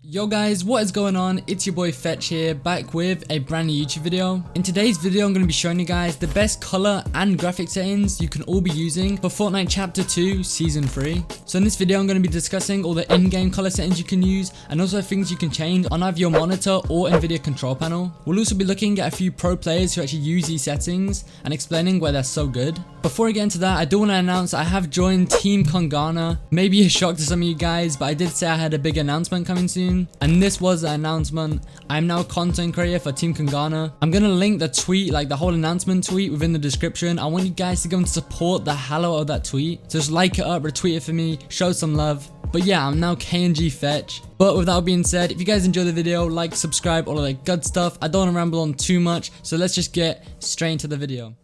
Yo guys, what is going on? It's your boy Fxtch here, back with a brand new YouTube video. In today's video, I'm going to be showing you guys the best color and graphic settings you can all be using for Fortnite Chapter 2 Season 3. So in this video, I'm going to be discussing all the in-game color settings you can use and also things you can change on either your monitor or Nvidia control panel. We'll also be looking at a few pro players who actually use these settings and explaining why they're so good. Before I get into that, I do want to announce I have joined Team Kongana. Maybe a shock to some of you guys, but I did say I had a big announcement coming soon. And this was the announcement. I'm now a content creator for Team Kongana. I'm gonna link the tweet, like the whole announcement tweet, within the description. I want you guys to go and support the hell out of that tweet. So just like it up, retweet it for me, show some love. But yeah, I'm now KNG Fxtch. But with that being said, if you guys enjoy the video, like, subscribe, all of that good stuff. I don't want to ramble on too much, so let's just get straight into the video.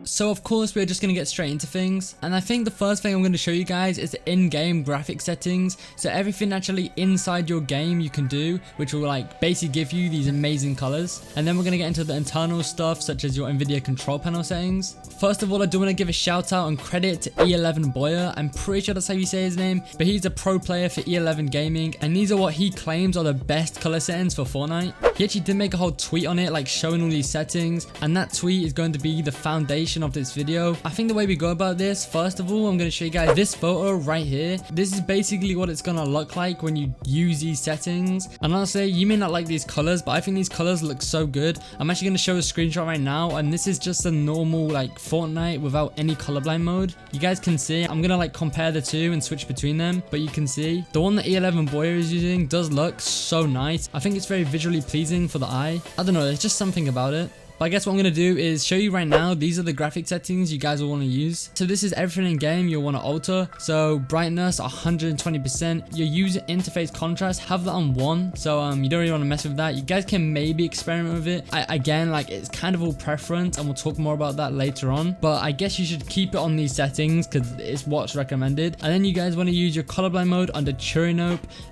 So of course we're just going to get straight into things, and I think the first thing I'm going to show you guys is the in-game graphic settings. So everything actually inside your game you can do, which will like basically give you these amazing colors. And then we're going to get into the internal stuff such as your Nvidia control panel settings. First of all, I do want to give a shout out and credit to E11 Boyer. I'm pretty sure that's how you say his name, but he's a pro player for E11 gaming, and these are what he claims are the best color settings for Fortnite. He actually did make a whole tweet on it, like showing all these settings, and that tweet is going to be the foundation of this video. I think the way we go about this, first of all, I'm going to show you guys this photo right here. This is basically what it's going to look like when you use these settings. And honestly, you may not like these colors, but I think these colors look so good. I'm actually going to show a screenshot right now, and this is just a normal like Fortnite without any colorblind mode. You guys can see, I'm going to like compare the two and switch between them, but you can see the one that E11 Boyer is using does look so nice. I think it's very visually pleasing for the eye. I don't know, there's just something about it. But I guess what I'm going to do is show you right now, these are the graphic settings you guys will want to use. So this is everything in game you'll want to alter. So brightness 120%, your user interface contrast, have that on 1. So you don't really want to mess with that. You guys can maybe experiment with it. Again, like it's kind of all preference, and we'll talk more about that later on. But I guess you should keep it on these settings because it's what's recommended. And then you guys want to use your colorblind mode under Cherry,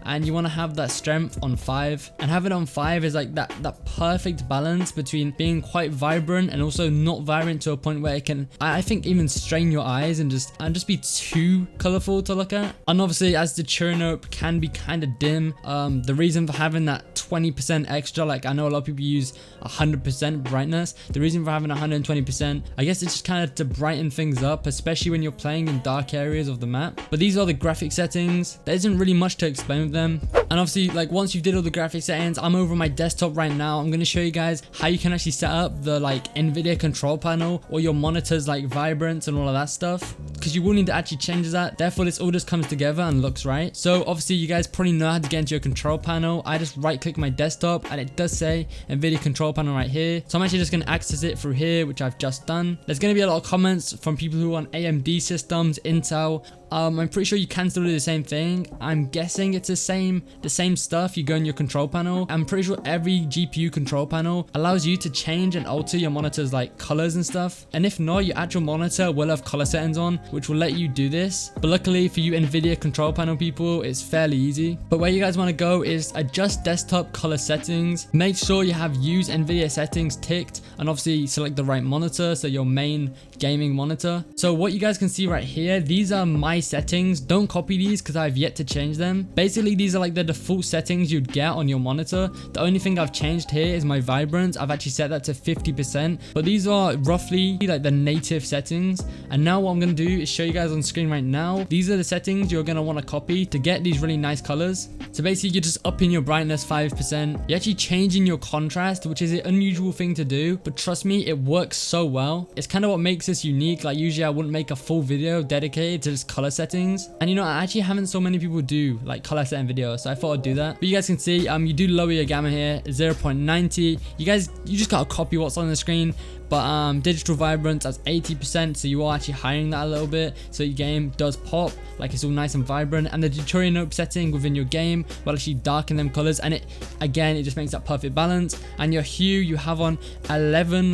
and you want to have that strength on 5. And have it on 5 is like that perfect balance between being quite vibrant and also not vibrant to a point where it can, I think, even strain your eyes and just be too colorful to look at. And obviously, as the churn can be kind of dim, the reason for having that 20% extra, like I know a lot of people use 100% brightness, the reason for having 120%, I guess it's just kind of to brighten things up, especially when you're playing in dark areas of the map. But these are the graphic settings. There isn't really much to explain with them. And obviously, like once you've did all the graphic settings, I'm over on my desktop right now. I'm going to show you guys how you can actually set up the like Nvidia control panel or your monitor's like vibrance and all of that stuff, because you will need to actually change that. Therefore this all just comes together and looks right. So obviously you guys probably know how to get into your control panel. I just right click my desktop and it does say Nvidia control panel right here. So I'm actually just going to access it through here, which I've just done. There's going to be a lot of comments from people who are on AMD systems, Intel. I'm pretty sure you can still do the same thing. I'm guessing it's the same stuff. You go in your control panel. I'm pretty sure every GPU control panel allows you to change and alter your monitor's like colors and stuff. And if not, your actual monitor will have color settings on, which will let you do this. But luckily for you Nvidia control panel people, it's fairly easy. But where you guys want to go is adjust desktop color settings. Make sure you have use Nvidia settings ticked, and obviously select the right monitor, so your main gaming monitor. So what you guys can see right here, these are my settings. Don't copy these because I've yet to change them. Basically these are like the default settings you'd get on your monitor. The only thing I've changed here is my vibrance. I've actually set that to 50%, but these are roughly like the native settings. And now what I'm going to do is show you guys on screen right now. These are the settings you're going to want to copy to get these really nice colors. So basically you're just upping your brightness 5%. You're actually changing your contrast, which is an unusual thing to do, but trust me, it works so well. It's kind of what makes this unique. Like usually I wouldn't make a full video dedicated to just color settings, and you know, I actually haven't so many people do like color setting videos, so I thought I'd do that. But you guys can see you do lower your gamma here 0.90. You just gotta copy what's on the screen. But digital vibrance as 80%, so you are actually hiring that a little bit, so your game does pop, like it's all nice and vibrant. And the tutorial setting within your game will actually darken them colors, and it just makes that perfect balance. And your hue you have on 11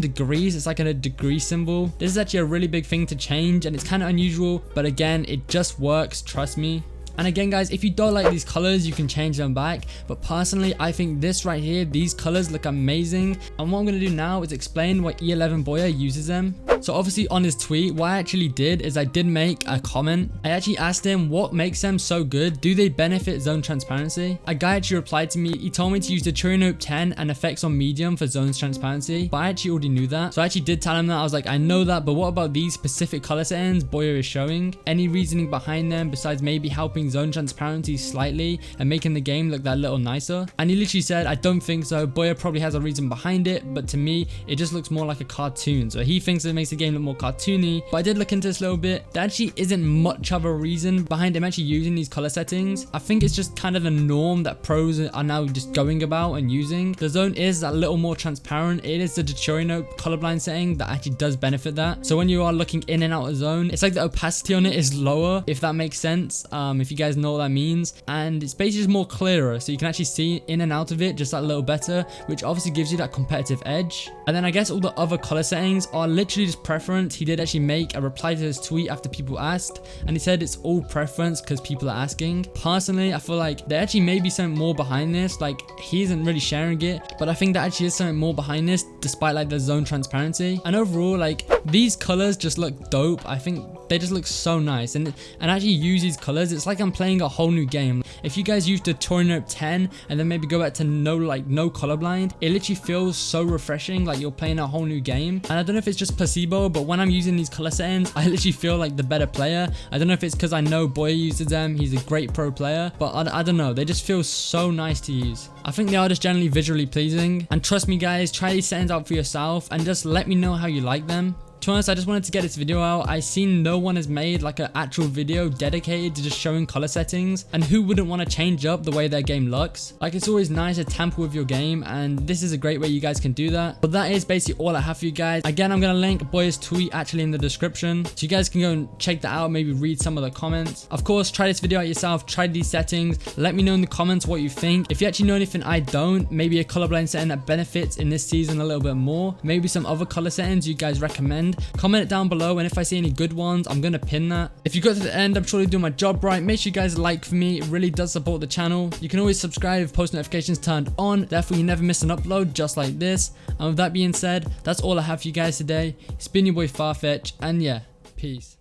degrees. It's like a degree symbol. This is actually a really big thing to change, and it's kind of unusual, but again, it just works, trust me. And again guys, if you don't like these colors, you can change them back, but personally I think this right here, these colors look amazing. And what I'm going to do now is explain why E11 Boya uses them. So obviously on his tweet, what I actually did is I did make a comment. I actually asked him what makes them so good. Do they benefit zone transparency? A guy actually replied to me. He told me to use the Nope 10 and effects on medium for zones transparency, but I actually already knew that. So I actually did tell him that. I was like, I know that, but what about these specific color settings Boya is showing? Any reasoning behind them besides maybe helping zone transparency slightly and making the game look that little nicer? And he literally said, I don't think so. Boya probably has a reason behind it, but to me it just looks more like a cartoon. So he thinks it makes the game look more cartoony, but I did look into this a little bit. There actually isn't much of a reason behind him actually using these color settings. I think it's just kind of the norm that pros are now just going about and using. The zone is a little more transparent. It is the Nope colorblind setting that actually does benefit that. So when you are looking in and out of zone, it's like the opacity on it is lower, if that makes sense, if you guys know what that means. And it's basically just more clearer, so you can actually see in and out of it just that little better, which obviously gives you that competitive edge. And then I guess all the other color settings are literally just preference. He did actually make a reply to his tweet after people asked, and he said it's all preference because people are asking. Personally, I feel like there actually may be something more behind this. Like, he isn't really sharing it, but I think there actually is something more behind this despite like the zone transparency. And overall, like, these colors just look dope. I think they just look so nice, and actually use these colors, it's like I'm playing a whole new game. If you guys use the Nope 10 and then maybe go back to no colorblind, it literally feels so refreshing, like you're playing a whole new game. And I don't know if it's just placebo, but when I'm using these color settings, I literally feel like the better player. I don't know if it's because I know Boya uses them, he's a great pro player, but I don't know, they just feel so nice to use. I think they are just generally visually pleasing, and trust me guys, try these settings out for yourself and just let me know how you like them. To be honest, I just wanted to get this video out. I seen no one has made like an actual video dedicated to just showing color settings, and who wouldn't want to change up the way their game looks? Like, it's always nice to tamper with your game, and this is a great way you guys can do that. But that is basically all I have for you guys. Again, I'm going to link Boya's tweet actually in the description, so you guys can go and check that out, maybe read some of the comments. Of course, try this video out yourself, try these settings, let me know in the comments what you think. If you actually know anything I don't, maybe a colorblind setting that benefits in this season a little bit more, maybe some other color settings you guys recommend, comment it down below, and if I see any good ones, I'm gonna pin that. If you got to the end, I'm surely doing my job right. Make sure you guys like for me, it really does support the channel. You can always subscribe with post notifications turned on, therefore you never miss an upload just like this. And with that being said, that's all I have for you guys today. It's been your boy Fxtch, and yeah, peace.